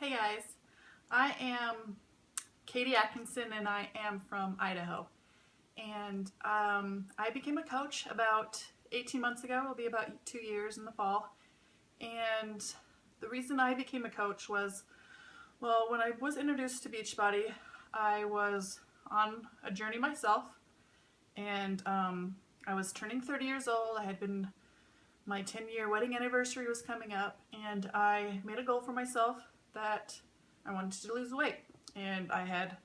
Hey guys, I am Katie Atkinson and I am from Idaho. And I became a coach about 18 months ago. It'll be about 2 years in the fall. And the reason I became a coach was, well, when I was introduced to Beachbody, I was on a journey myself. And I was turning 30 years old. My 10-year wedding anniversary was coming up, and I made a goal for myself that I wanted to lose weight. And I had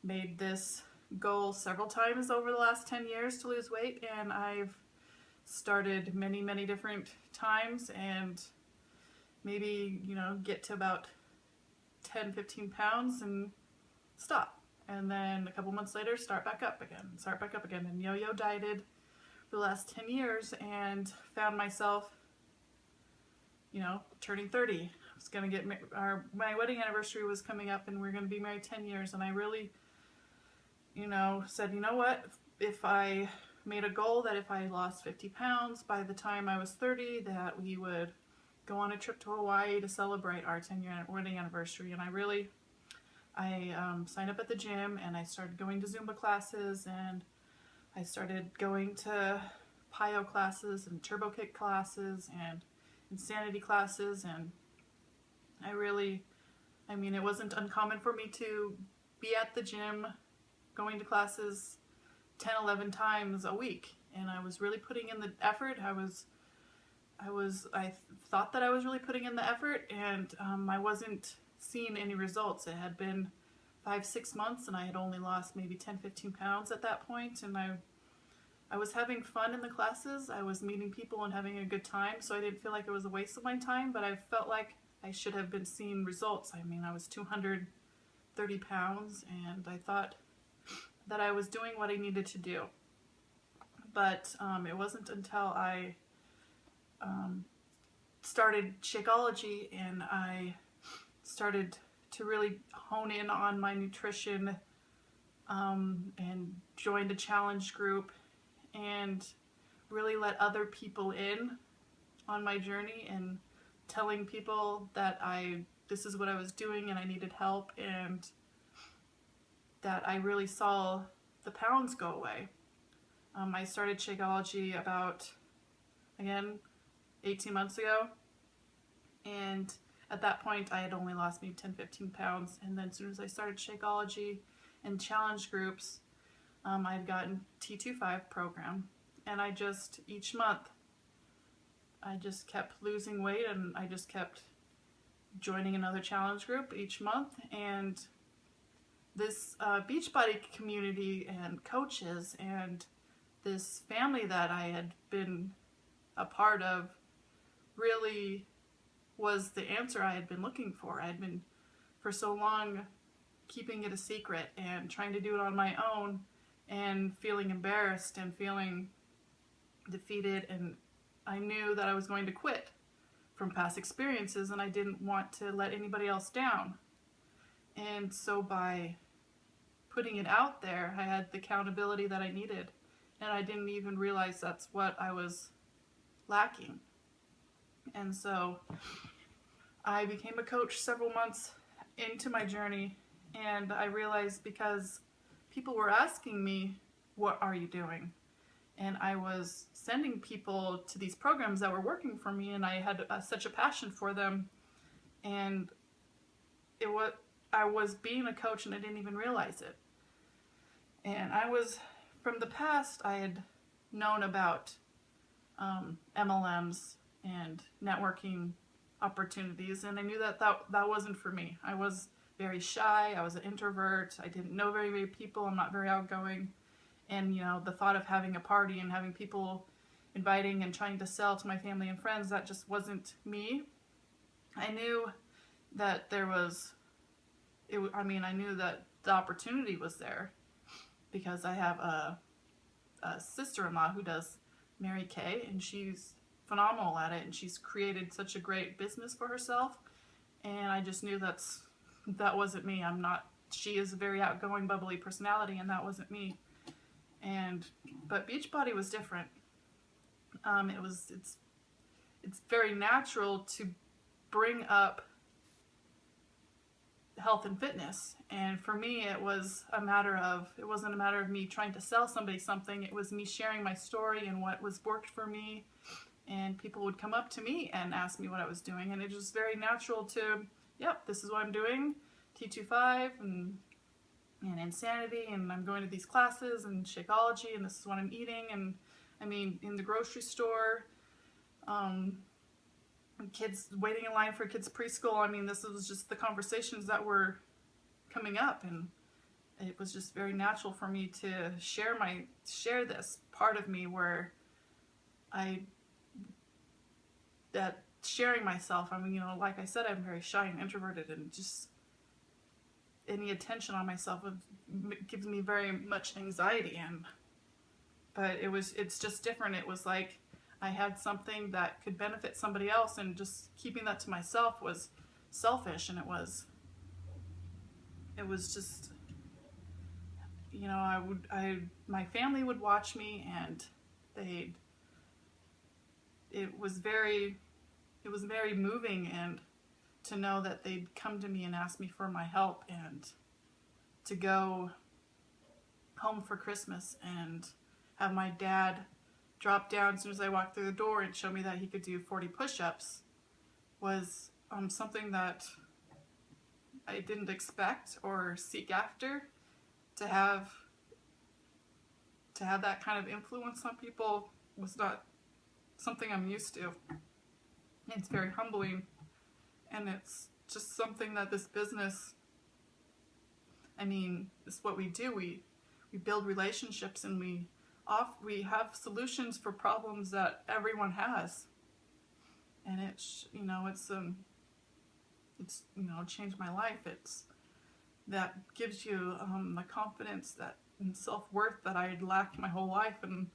made this goal several times over the last 10 years to lose weight, and I've started many different times and maybe, get to about 10-15 pounds and stop. And then a couple months later, start back up again, and yo-yo dieted for the last 10 years and found myself, turning 30. I was going to get my wedding anniversary was coming up and we are going to be married 10 years, and I really, said, you know what, if I made a goal that if I lost 50 pounds by the time I was 30, that we would go on a trip to Hawaii to celebrate our 10-year wedding anniversary. And I signed up at the gym, and I started going to Zumba classes, and I started going to plyo classes and turbo kick classes and insanity classes, and it wasn't uncommon for me to be at the gym going to classes 10-11 times a week, and I was really putting in the effort. I thought that I was really putting in the effort, and I wasn't seeing any results. It had been 5-6 months, and I had only lost maybe 10-15 pounds at that point, and I was having fun in the classes. I was meeting people and having a good time, so I didn't feel like it was a waste of my time, but I felt like I should have been seeing results. I was 230 pounds, and I thought that I was doing what I needed to do. But it wasn't until I started Shakeology and I started to really hone in on my nutrition and joined a challenge group and really let other people in on my journey and telling people that this is what I was doing and I needed help, and that I really saw the pounds go away. I started Shakeology about, 18 months ago, and at that point I had only lost maybe 10-15 pounds, and then as soon as I started Shakeology and challenge groups, I've gotten T25 program, and each month I just kept losing weight, and I just kept joining another challenge group each month. And this Beachbody community and coaches and this family that I had been a part of really was the answer I had been looking for. I had been for so long keeping it a secret and trying to do it on my own and feeling embarrassed and feeling defeated, and I knew that I was going to quit from past experiences, and I didn't want to let anybody else down. And so by putting it out there, I had the accountability that I needed, and I didn't even realize that's what I was lacking. And so I became a coach several months into my journey, and I realized because people were asking me, what are you doing? And I was sending people to these programs that were working for me, and I had such a passion for them, and I was being a coach and I didn't even realize it. And from the past, I had known about MLMs and networking opportunities, and I knew that wasn't for me. I was very shy, I was an introvert, I didn't know very many people, I'm not very outgoing, and the thought of having a party and having people inviting and trying to sell to my family and friends, that just wasn't me. I knew that I knew that the opportunity was there because I have a sister-in-law who does Mary Kay, and she's phenomenal at it, and she's created such a great business for herself, and I just knew that wasn't me. She is a very outgoing, bubbly personality, and that wasn't me. But Beachbody was different. It's very natural to bring up health and fitness. And for me, it wasn't a matter of me trying to sell somebody something. It was me sharing my story and what was worked for me. And people would come up to me and ask me what I was doing. And it was very natural to, yep, this is what I'm doing, T25 and Insanity, and I'm going to these classes and Shakeology, and this is what I'm eating. And I mean, in the grocery store, kids waiting in line for kids preschool. I mean, this was just the conversations that were coming up, and it was just very natural for me to share this part of me where that sharing myself. I mean, like I said, I'm very shy and introverted, and just any attention on myself gives me very much anxiety. But it's just different. It was like I had something that could benefit somebody else, and just keeping that to myself was selfish. And it was just, my family would watch me, and it was very moving, and to know that they'd come to me and ask me for my help, and to go home for Christmas and have my dad drop down as soon as I walked through the door and show me that he could do 40 push-ups was something that I didn't expect or seek after. To have that kind of influence on people was not something I'm used to. It's very humbling, and it's just something that this business, I mean, it's what we do. We build relationships, and we have solutions for problems that everyone has. And it's changed my life. That gives you the confidence and self-worth that I had lacked my whole life, and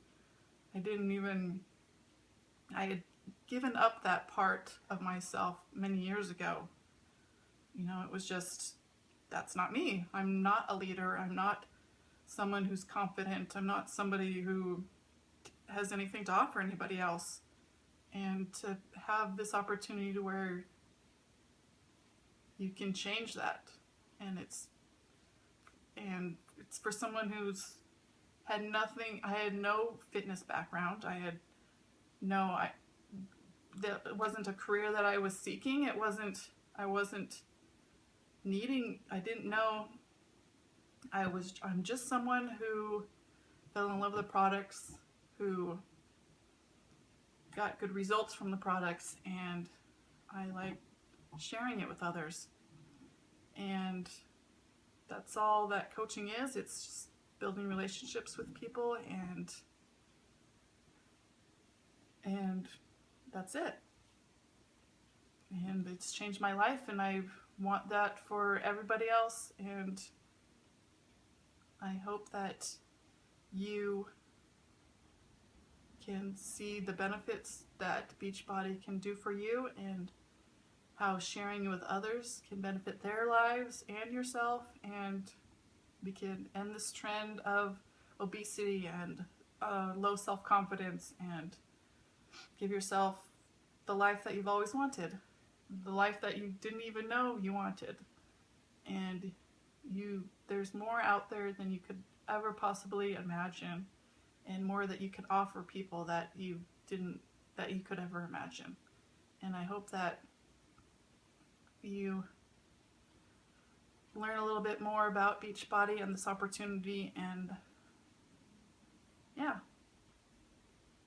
I had given up that part of myself many years ago. It was just, that's not me. I'm not a leader. I'm not someone who's confident. I'm not somebody who has anything to offer anybody else. And to have this opportunity to where you can change that, and it's for someone who's had nothing. I had no fitness background. That wasn't a career that I was seeking. I didn't know. I'm just someone who fell in love with the products, who got good results from the products, and I like sharing it with others. And that's all that coaching is. It's just building relationships with people, and that's it. And it's changed my life, and I want that for everybody else. And I hope that you can see the benefits that Beachbody can do for you, and how sharing it with others can benefit their lives and yourself, and we can end this trend of obesity and low self-confidence, and give yourself the life that you've always wanted, the life that you didn't even know you wanted. And there's more out there than you could ever possibly imagine, and more that you can offer people that you could ever imagine. And I hope that you learn a little bit more about Beachbody and this opportunity, and